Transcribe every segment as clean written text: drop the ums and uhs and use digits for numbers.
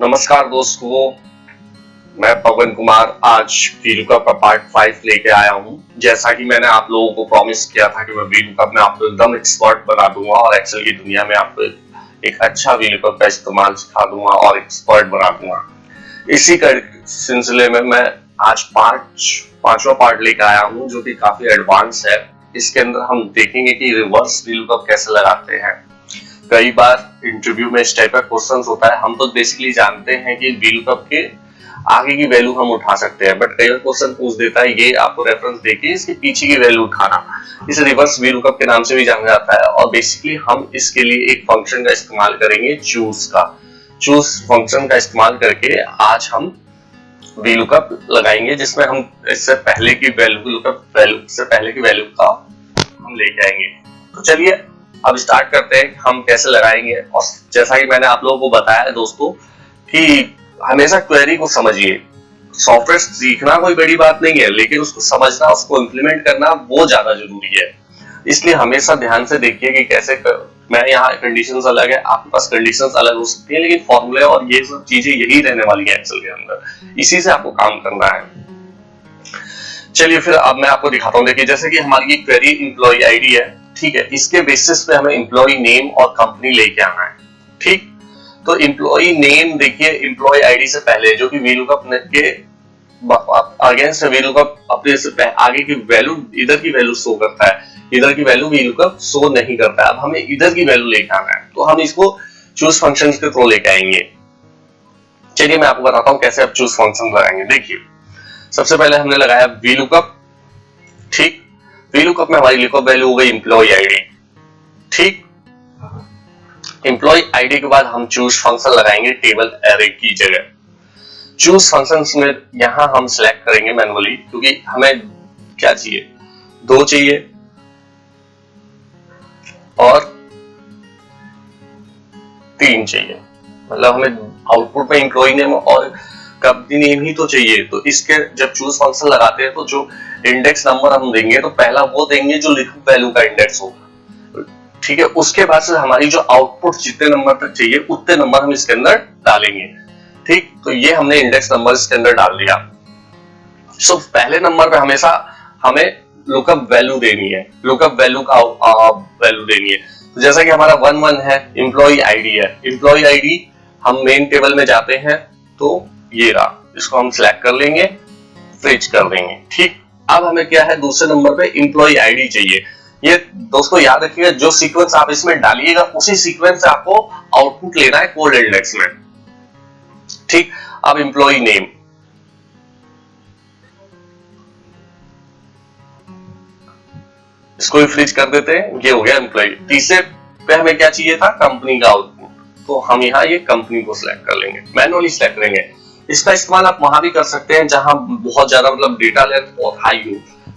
नमस्कार दोस्तों, मैं पवन कुमार आज वीलुकअप का पार्ट 5 लेके आया हूँ। जैसा कि मैंने आप लोगों को प्रॉमिस किया था कि मैं वीलुकअप में आपको एकदम एक्सपर्ट बना दूंगा और एक्सेल की दुनिया में आपको एक अच्छा वीलुकअप का इस्तेमाल सिखा दूंगा और एक्सपर्ट बना दूंगा। इसी का सिलसिले में मैं आज पांचवा पार्ट लेके आया हूँ जो कि काफी एडवांस है। इसके अंदर हम देखेंगे कि रिवर्स वीलुकअप कैसे लगाते हैं। कई बार इंटरव्यू में इस टाइप का क्वेश्चन होता है। हम तो बेसिकली जानते हैं कि वीलुकअप के आगे की वैल्यू हम उठा सकते हैं, बट कई बार क्वेश्चन पूछ देता है ये आपको रेफरेंस देके इसके पीछे की वैल्यू उठाना। इसे रिवर्स वीलुकअप के नाम से भी जाना जाता है और बेसिकली हम इसके लिए एक फंक्शन का इस्तेमाल करेंगे, चूज फंक्शन का इस्तेमाल करके आज हम वीलुकअप लगाएंगे, जिसमें हम इससे पहले की वैल्यू का हम लेके आएंगे। तो चलिए अब स्टार्ट करते हैं हम कैसे लगाएंगे। और जैसा कि मैंने आप लोगों को बताया है दोस्तों कि हमेशा क्वेरी को समझिए। सॉफ्टवेयर सीखना कोई बड़ी बात नहीं है, लेकिन उसको समझना, उसको इम्प्लीमेंट करना वो ज्यादा जरूरी है। इसलिए हमेशा ध्यान से देखिए कि कैसे मैं यहाँ कंडीशंस अलग है, आपके पास कंडीशंस अलग हो सकती है, लेकिन फॉर्मूले और ये सब चीजें यही रहने वाली है एक्सेल के अंदर। इसी से आपको काम करना है। चलिए फिर अब मैं आपको दिखाता हूँ। देखिए जैसे कि हमारी क्वेरी एम्प्लॉय आईडी है, ठीक है, इसके बेसिस पे हमें एम्प्लॉय नेम और कंपनी लेके आना है। ठीक, तो एम्प्लॉय नेम देखिए एम्प्लॉय आईडी से पहले, जो कि वीलुकअप के अगेंस्ट वीलुकअप अपने से आगे की वैल्यू, इधर की वैल्यू शो करता है, इधर की वैल्यू वीलुकअप शो नहीं करता है। अब हमें इधर की वैल्यू लेके आना है, तो हम इसको चूज फंक्शन के थ्रू लेके आएंगे। चलिए मैं आपको बताता हूँ कैसे आप चूज फंक्शन लगाएंगे। देखिए सबसे पहले हमने लगाया वीलुकअप। ठीक, वीलुकअप में हमारी लुकअप वैल्यू हो गई एम्प्लॉय आईडी। ठीक, एम्प्लॉय आईडी के बाद हम चूज फंक्शन लगाएंगे टेबल एरे की जगह। चूज फंक्शन में यहां हम सिलेक्ट करेंगे मैनुअली, क्योंकि हमें क्या चाहिए, 2 चाहिए और 3 चाहिए। मतलब हमें आउटपुट में एम्प्लॉय नेम और कंपनी नेम ही तो चाहिए। तो इसके जब चूज फंक्शन लगाते हैं तो जो इंडेक्स नंबर हम देंगे, तो पहला वो देंगे जो लुकअप वैल्यू का इंडेक्स होगा। ठीक है, उसके बाद से हमारी जो आउटपुट जितने नंबर तक चाहिए उतने नंबर हम इसके अंदर डालेंगे। ठीक, तो ये हमने इंडेक्स नंबर इसके अंदर डाल दिया। सो पहले नंबर पे हमेशा हमें लुकअप वैल्यू देनी है, लुकअप वैल्यू का वैल्यू देनी है। तो जैसा कि हमारा 11 है, एम्प्लॉय आईडी है, एम्प्लॉय आईडी हम मेन टेबल में जाते हैं तो ये रहा, इसको हम सिलेक्ट कर लेंगे, फ्रिज कर देंगे। ठीक, अब हमें क्या है, दूसरे नंबर पे एम्प्लॉय आईडी चाहिए। ये दोस्तों याद रखिएगा, जो सीक्वेंस आप इसमें डालिएगा उसी सीक्वेंस से आपको आउटपुट लेना है कोड इंडेक्स में। ठीक, अब एम्प्लॉय नेम, इसको भी फ्रीज कर देते हैं, ये हो गया एम्प्लॉय। तीसरे पे हमें क्या चाहिए था, कंपनी का आउटपुट, तो हम यहाँ ये कंपनी को सिलेक्ट कर लेंगे, मैनुअली सिलेक्ट करेंगे। इसका इस्तेमाल आप वहां भी कर सकते हैं जहां बहुत ज्यादा मतलब डेटा लेंथ बहुत हाई हो,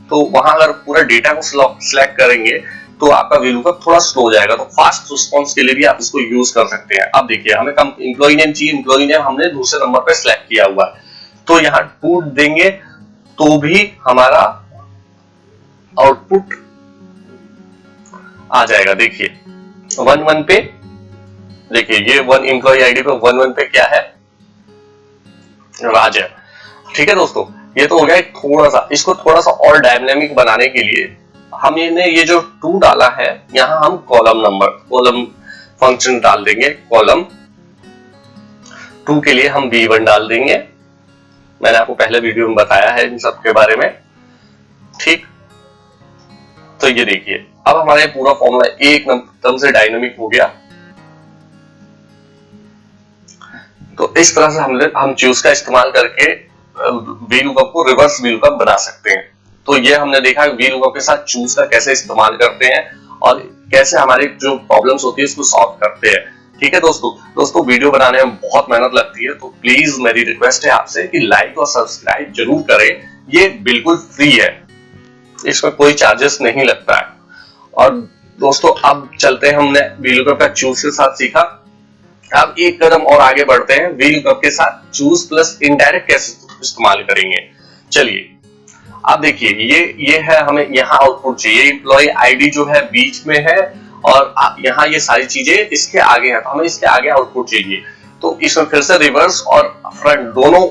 तो वहां अगर पूरा डेटा को सिलेक्ट करेंगे तो आपका वीलुकअप थोड़ा स्लो हो जाएगा। तो फास्ट रिस्पांस के लिए भी आप इसको यूज कर सकते हैं। अब देखिए हमें एम्प्लॉय नेम चाहिए, एम्प्लॉय नेम हमने दूसरे नंबर पे सिलेक्ट किया हुआ है, तो यहाँ 2 देंगे तो भी हमारा आउटपुट आ जाएगा। देखिए 11 पे, देखिए ये 1 एम्प्लॉय आईडी पे 11 पे क्या है, राज है। ठीक है दोस्तों, ये तो हो गया थोड़ा सा। इसको थोड़ा सा और डायनामिक बनाने के लिए हमने ये जो 2 डाला है, यहाँ हम कॉलम फंक्शन डाल देंगे। कॉलम 2 के लिए हम V1 डाल देंगे। मैंने आपको पहले वीडियो में बताया है इन सब के बारे में। ठीक, तो ये देखिए अब हमारे पूरा फॉर्मूला एकदम से डायनामिक हो गया। तो इस तरह से हम चूज का इस्तेमाल करके वीलुकअप को रिवर्स वीलुकअप बना सकते हैं। तो ये हमने देखा वीलुकअप के साथ चूज का कैसे इस्तेमाल करते हैं और कैसे हमारी जो प्रॉब्लम्स होती है इसको सॉल्व करते हैं। ठीक है दोस्तों वीडियो बनाने में बहुत मेहनत लगती है, तो प्लीज मेरी रिक्वेस्ट है आपसे कि लाइक और सब्सक्राइब जरूर करें। ये बिल्कुल फ्री है, इसमें कोई चार्जेस नहीं लगता है। और दोस्तों अब चलते हैं, हमने वीलुकअप का चूज के साथ सीखा, अब एक कदम और आगे बढ़ते हैं, वीलुकअप के साथ चूज प्लस इनडायरेक्ट कैसे इस्तेमाल करेंगे। चलिए अब देखिए ये है, हमें यहाँ आउटपुट चाहिए, एम्प्लॉय आईडी जो है बीच में है और यहाँ ये सारी चीजें इसके आगे है, तो हमें इसके आगे आउटपुट चाहिए। तो इसमें फिर से रिवर्स और फ्रंट दोनों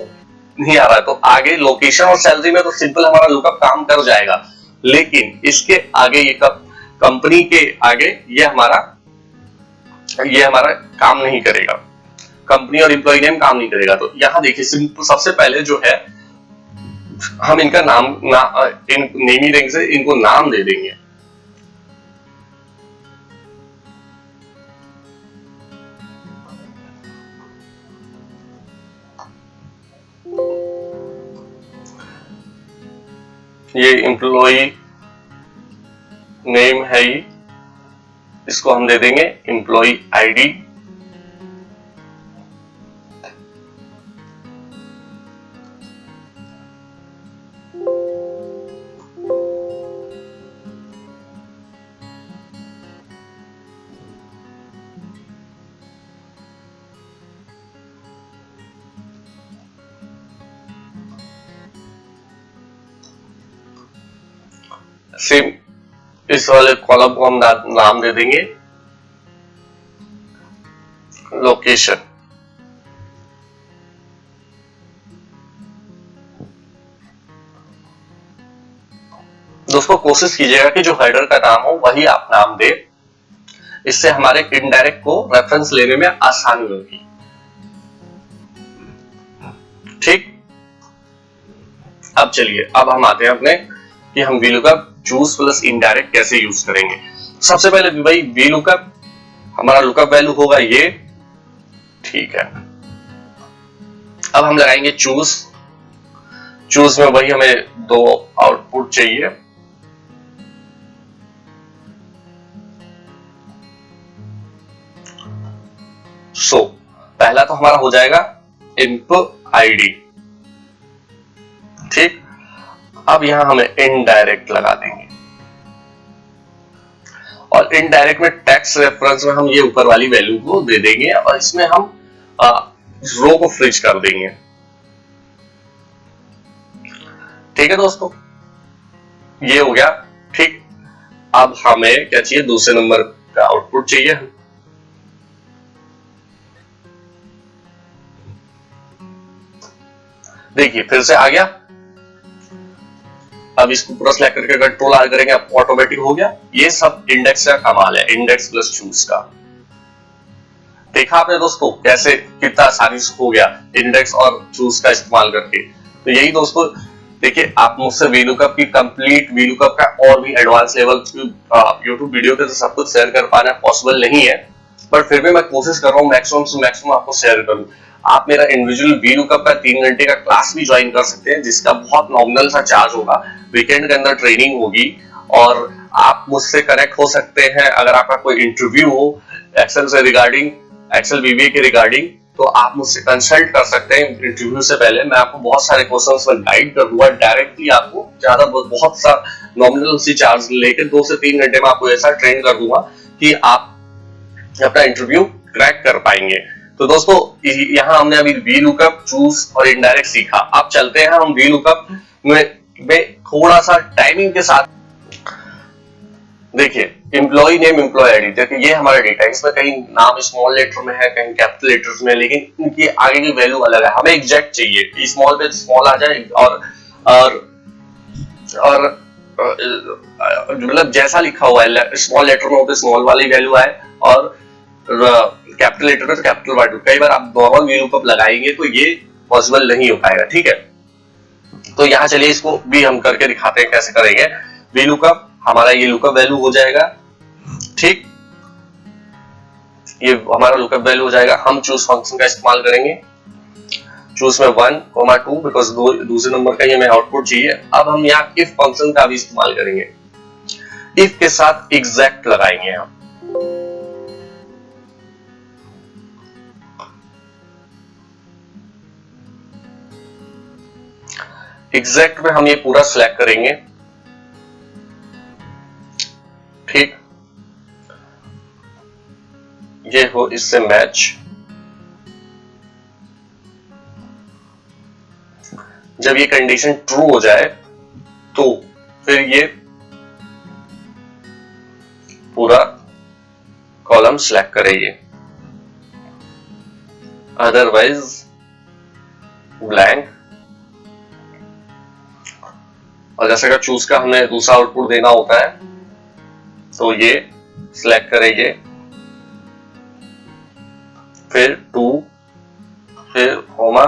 नहीं आ रहा है, तो आगे लोकेशन और सैलरी में तो सिंपल हमारा लुकअप काम कर जाएगा, लेकिन इसके आगे ये कंपनी के आगे ये हमारा काम नहीं करेगा, कंपनी और एम्प्लॉय नेम काम नहीं करेगा। तो यहाँ देखिए सिंपल सबसे पहले जो है हम इनका इन नेमी रिंग से इनको नाम दे देंगे। ये एम्प्लॉय नेम है ही, इसको हम दे देंगे एम्प्लॉय आईडी। सेम इस वाले कॉलम को हम नाम दे देंगे लोकेशन। दोस्तों कोशिश कीजिएगा कि जो हेडर का नाम हो वही आप नाम दे, इससे हमारे इनडायरेक्ट को रेफरेंस लेने में आसानी होगी। ठीक, अब चलिए अब हम आते हैं अपने कि हम VLOOKUP चूज प्लस इनडायरेक्ट कैसे यूज करेंगे। सबसे पहले भाई VLOOKUP हमारा लुकअप वैल्यू होगा ये, ठीक है। अब हम लगाएंगे चूज में वही हमें 2 आउटपुट चाहिए। पहला तो हमारा हो जाएगा इनपुट आईडी, ठीक। अब यहां हमें इनडायरेक्ट लगा देंगे और इनडायरेक्ट में टेक्स्ट रेफरेंस में हम ये ऊपर वाली वैल्यू को दे देंगे और इसमें हम रो को फ्रिज कर देंगे। ठीक है दोस्तों, ये हो गया, ठीक। अब हमें क्या चाहिए, दूसरे नंबर का आउटपुट चाहिए। देखिए फिर से आ गया। अब इसको पूरा सेलेक्ट करके कंट्रोल आर करेंगे, अब ऑटोमेटिक हो गया। ये सब इंडेक्स का कमाल है, इंडेक्स प्लस चूज का। देखा आपने दोस्तों कैसे कितना आसानी से हो गया इंडेक्स और चूज का इस्तेमाल करके। तो यही दोस्तों देखिए, आप मुझसे VLOOKUP की कंप्लीट VLOOKUP का और भी एडवांस लेवल यूट्यूब वीडियो पे तो सब कुछ शेयर कर पाना पॉसिबल नहीं है, बट फिर भी मैं कोशिश कर रहा हूँ मैक्सिमम से मैक्सिमम आपको शेयर करूं। आप मेरा इंडिविजुअल VLOOKUP का 3 घंटे का क्लास भी ज्वाइन कर सकते हैं, जिसका बहुत नॉमिनल सा चार्ज होगा। वीकेंड के अंदर ट्रेनिंग होगी और आप मुझसे कनेक्ट हो सकते हैं। अगर आपका कोई इंटरव्यू हो एक्सेल से रिगार्डिंग, एक्सेल VBA के रिगार्डिंग, तो आप मुझसे कंसल्ट कर सकते हैं। इंटरव्यू से पहले मैं आपको बहुत सारे क्वेश्चंस पर गाइड कर दूंगा डायरेक्टली, आपको बहुत सा नॉमिनल सी चार्ज लेकर 2 से 3 घंटे में आपको ऐसा ट्रेन कर दूंगा कि आप अपना इंटरव्यू क्रैक कर पाएंगे। तो दोस्तों यहाँ हमने अभी VLOOKUP, चूज और इनडायरेक्ट सीखा। अब चलते हैं हम VLOOKUP में थोड़ा सा टाइमिंग के साथ। देखिए एम्प्लॉय नेम, एम्प्लॉय आईडी, देखिए ये हमारा डेटा है। इसमें कहीं नाम स्मॉल लेटर में है, कहीं कैपिटल लेटर्स में, लेकिन इनकी आगे की वैल्यू अलग है। हमें एग्जैक्ट चाहिए, स्मॉल पे स्मॉल आ जाए और मतलब जैसा लिखा हुआ है स्मॉल लेटर में स्मॉल वाली वैल्यू आए और कैपिटल लेटर में तो कैपिटल वाली। कई बार आप नॉर्मल VLOOKUP लगाएंगे तो ये पॉसिबल नहीं हो पाएगा, ठीक है। तो यहाँ चलिए इसको भी हम करके दिखाते हैं कैसे करेंगे। VLOOKUP हमारा ये लुकअप वैल्यू हो जाएगा, ठीक। ये हमारा लुकअप वैल्यू हो जाएगा। हम चूज फंक्शन का इस्तेमाल करेंगे। चूज में 1, 2 बिकॉज दूसरे नंबर का ही हमें आउटपुट चाहिए। अब हम यहाँ इफ फंक्शन का भी इस्तेमाल करेंगे। इफ के साथ एग्जैक्ट लगाएंगे हम। एग्जैक्ट में हम ये पूरा सिलेक्ट करेंगे, ठीक। ये हो इससे मैच। जब ये कंडीशन ट्रू हो जाए तो फिर ये पूरा कॉलम सिलेक्ट करेंगे। Otherwise blank. और जैसे अगर चूज का हमें दूसरा आउटपुट देना होता है तो ये सिलेक्ट करेंगे, फिर 2, फिर होमा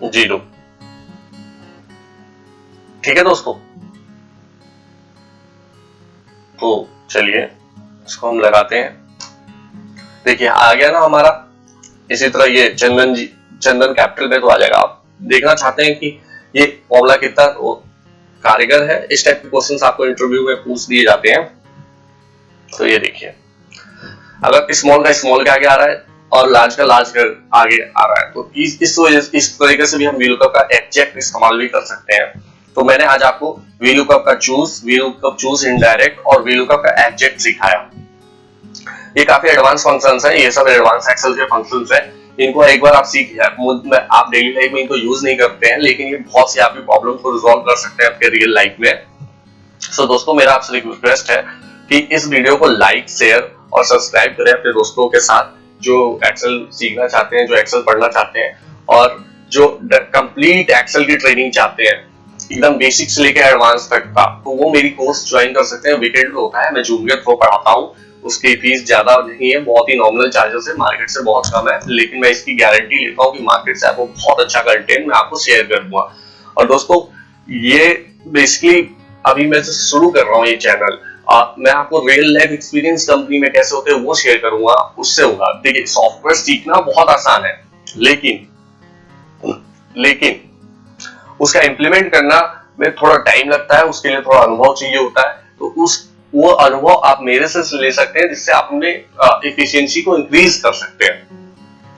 0। ठीक है दोस्तों, तो चलिए इसको हम लगाते हैं। देखिए आ गया ना हमारा। इसी तरह ये चंदन कैपिटल में तो आ जाएगा। आप देखना चाहते हैं कि ये फॉर्मूला कितना कारीगर है, इस टाइप के क्वेश्चंस आपको इंटरव्यू में पूछ दिए जाते हैं। तो ये देखिए, अगर स्मॉल का स्मॉल के आगे आ रहा है और लार्ज का लार्ज के आगे आ रहा है तो इस तरीके से भी हम VLOOKUP का एग्जैक्ट इस्तेमाल भी कर सकते हैं। तो मैंने आज आपको VLOOKUP का चूज इनडायरेक्ट और VLOOKUP का एग्जैक्ट सिखाया। ये काफी एडवांस फंक्शंस है, ये सब एडवांस एक्सेल के फंक्शंस है। इनको एक बार आप सीख जाए, आप डेली लाइफ में इनको यूज नहीं करते हैं, लेकिन ये बहुत सी आपकी प्रॉब्लम को रिजॉल्व कर सकते हैं आपके रियल लाइफ में। सो दोस्तों, मेरा आपसे एक रिक्वेस्ट है कि इस वीडियो को लाइक, शेयर और सब्सक्राइब करें अपने दोस्तों के साथ जो एक्सेल सीखना चाहते हैं, जो एक्सेल पढ़ना चाहते हैं और जो कंप्लीट एक्सेल की ट्रेनिंग चाहते हैं एकदम बेसिक से लेकर एडवांस तक का। तो वो मेरी कोर्स ज्वाइन कर सकते हैं। वीकेंड में होता है, मैं जूम के थ्रू पढ़ाता हूँ। उसकी फीस ज्यादा नहीं है, बहुत ही नॉमिनल चार्जेस है, मार्केट से बहुत कम है, लेकिन मैं इसकी गारंटी लेता हूँ कि मार्केट से आपको बहुत अच्छा कंटेंट मैं आपको शेयर करूंगा। और दोस्तों, ये बेसिकली अभी मैं शुरू कर रहा हूँ ये चैनल, मैं आपको रियल लाइफ एक्सपीरियंस कंपनी में कैसे होते हैं वो शेयर करूंगा, उससे होगा। देखिए, सॉफ्टवेयर सीखना बहुत आसान है, लेकिन उसका इम्प्लीमेंट करना में थोड़ा टाइम लगता है, उसके लिए थोड़ा अनुभव चाहिए होता है। तो वो अनुभव आप मेरे से ले सकते हैं, जिससे आप अपने एफिशिएंसी को इंक्रीज कर सकते हैं।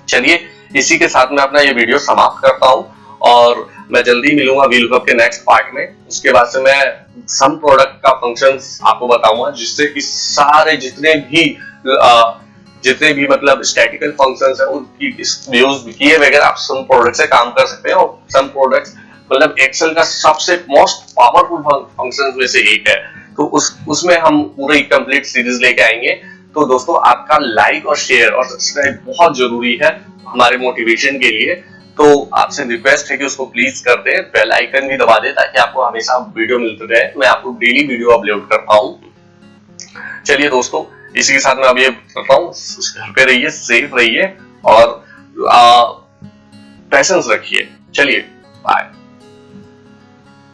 चलिए, इसी के साथ मैं अपना ये वीडियो समाप्त करता हूं और मैं जल्दी मिलूंगा VLOOKUP के नेक्स्ट पार्ट में। उसके बाद से मैं सम प्रोडक्ट का फंक्शंस आपको बताऊंगा, जिससे कि सारे जितने भी मतलब स्टैटिकल फंक्शंस है उनकी यूज किए बगैर आप सम प्रोडक्ट से काम कर सकते हैं। और सम प्रोडक्ट्स मतलब एक्सेल का सबसे मोस्ट पावरफुल फंक्शंस में से एक है। तो उसमें हम पूरी कंप्लीट सीरीज लेके आएंगे। तो दोस्तों, आपका लाइक और शेयर और सब्सक्राइब बहुत जरूरी है हमारे मोटिवेशन के लिए। तो आपसे रिक्वेस्ट है कि उसको प्लीज कर दें, बेल आइकन भी दबा दें ताकि आपको हमेशा वीडियो मिलते रहे। मैं आपको डेली वीडियो अपलोड करता हूँ। चलिए दोस्तों, इसी के साथ मैं अब ये करता हूँ, घर पे रहिए, सेफ रहिए और पैशंस रखिए। चलिए, बाय।